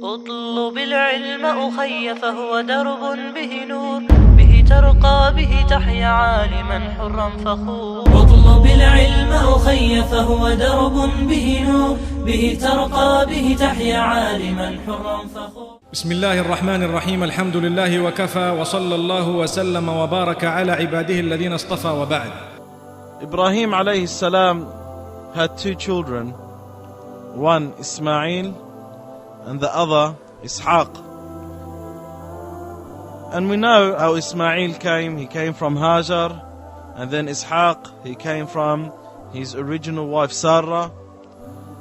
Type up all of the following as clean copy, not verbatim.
اطلب العلم أخي فهو درب به نور به ترقى به تحيا عالما حرا فخور. اطلب العلم أخي فهو درب به نور به ترقى به تحيا عالما حرا فخور. بسم الله الرحمن الرحيم. الحمد لله وكفى وصلى الله وسلم وبارك على عباده الذين اصطفى وبعد. Ibrahim alayhi salam had two children, one Ismail and the other Ishaaq. And we know how Ismail came. He came from Hajar, and then Ishaaq, he came from his original wife Sarah.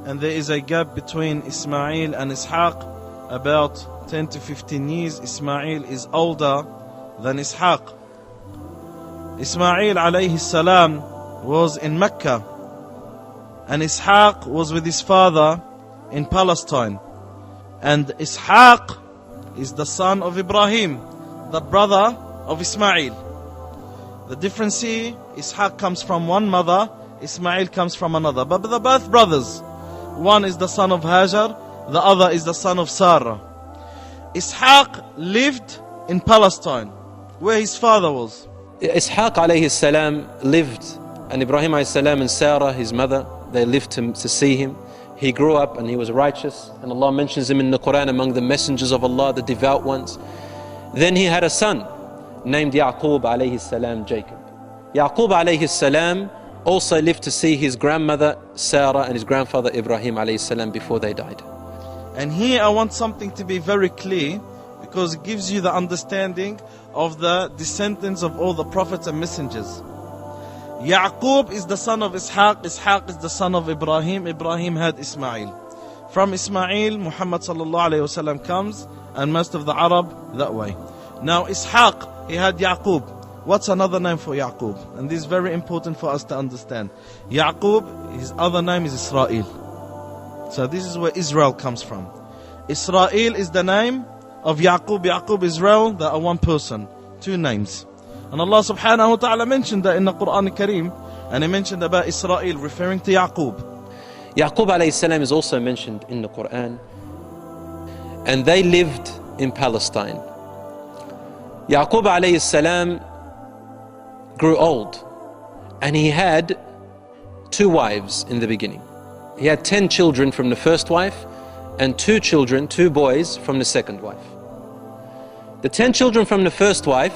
And there is a gap between Ismail and Ishaaq, about 10 to 15 years. Ismail is older than Ishaaq. Ismail alayhi salam was in Mecca, and Ishaaq was with his father in Palestine. And Ishaaq is the son of Ibrahim, the brother of Ismail. The difference here, Ishaaq comes from one mother, Ismail comes from another. But they're both brothers. One is the son of Hajar, the other is the son of Sarah. Ishaaq lived in Palestine, where his father was. Ishaaq alayhi salam lived, and Ibrahim alayhi salam and Sarah, his mother, they lived to see him. He grew up and he was righteous, and Allah mentions him in the Quran among the messengers of Allah, the devout ones. Then he had a son named Yaqub alayhi salam, Jacob. Yaqub alayhi salam also lived to see his grandmother Sarah and his grandfather Ibrahim alayhi salam before they died. And here I want something to be very clear, because it gives you the understanding of the descendants of all the prophets and messengers. Yaqub is the son of Ishaaq, Ishaaq is the son of Ibrahim, Ibrahim had Ismail. From Ismail, Muhammad sallallahu alayhi wasallam comes, and most of the Arab that way. Now Ishaaq, he had Yaqub. What's another name for Yaqub? And this is very important for us to understand. Yaqub, his other name is Israel. So this is where Israel comes from. Israel is the name of Yaqub. Yaqub, Israel, they are one person, two names. And Allah subhanahu wa ta'ala mentioned that in the Quran al-Kareem, and He mentioned about Israel, referring to Yaqub. Yaqub alayhi salam is also mentioned in the Quran, and they lived in Palestine. Yaqub alayhi salam grew old, and he had two wives in the beginning. He had 10 children from the first wife, and 2 children, 2 boys from the second wife. The 10 children from the first wife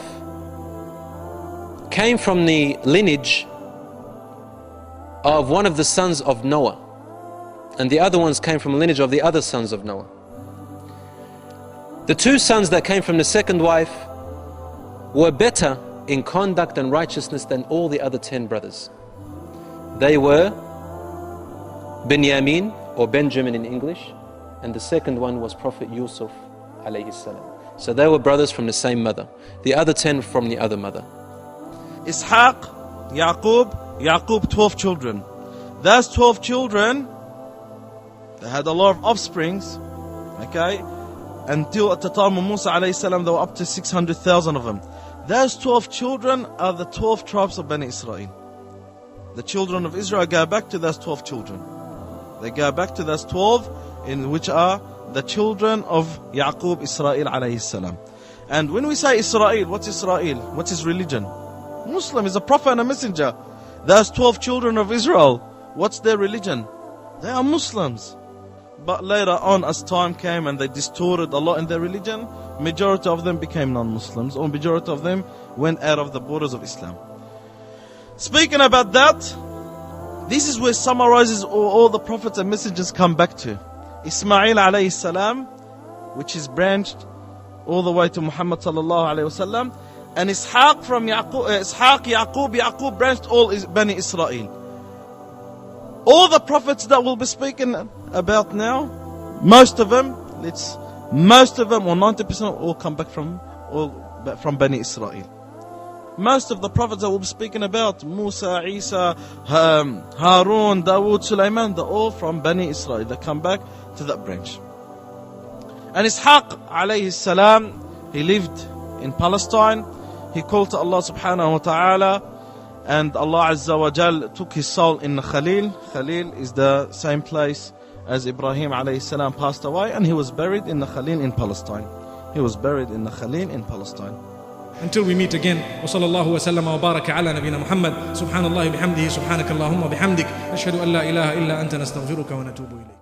came from the lineage of one of the sons of Noah, and the other ones came from the lineage of the other sons of Noah. The 2 sons that came from the second wife were better in conduct and righteousness than all the other 10 brothers. They were Benjamin, or Benjamin in English, and the second one was Prophet Yusuf alayhi salam. So they were brothers from the same mother. The other 10 from the other mother. Ishaaq, Yaqub, 12 children. Those 12 children, they had a lot of offsprings, okay? Until at the time of Musa alayhi salam, there were up to 600,000 of them. Those 12 children are the 12 tribes of Bani Israel. The children of Israel go back to those 12 children. They go back to those 12, in which are the children of Yaqub, Israel alayhi salam. And when we say Israel, what's Israel? What's his religion? Muslim, is a prophet and a messenger. Those 12 children of Israel, what's their religion? They are Muslims. But later on, as time came and they distorted a lot in their religion, majority of them became non-Muslims, or majority of them went out of the borders of Islam. Speaking about that, this is where summarizes all the prophets and messengers come back to. Ismail alayhi salam, which is branched all the way to Muhammad sallallahu alayhi wasallam, and Ishaaq from Yaqub branched all Bani Israel. All the prophets that we'll be speaking about now, most of them, or 90%, all come back from Bani Israel. Most of the prophets that we'll be speaking about, Musa, Isa, Harun, Dawood, Sulaiman, they're all from Bani Israel. They come back to that branch. And Ishaaq alayhi salam, he lived in Palestine. He called to Allah subhanahu wa ta'ala, and Allah azza wa jal took his soul in Khalil. Khalil is the same place as Ibrahim alayhi salam passed away, and he was buried in Nakhalin in Palestine. He was buried in Nakhalin in Palestine. Until we meet again, وصلى الله وسلم وبارك على نبينا محمد. سبحان الله بحمده سبحانك اللهم وبحمدك نشهد أن لا إله إلا أنت نستغفرك ونتوب إليك.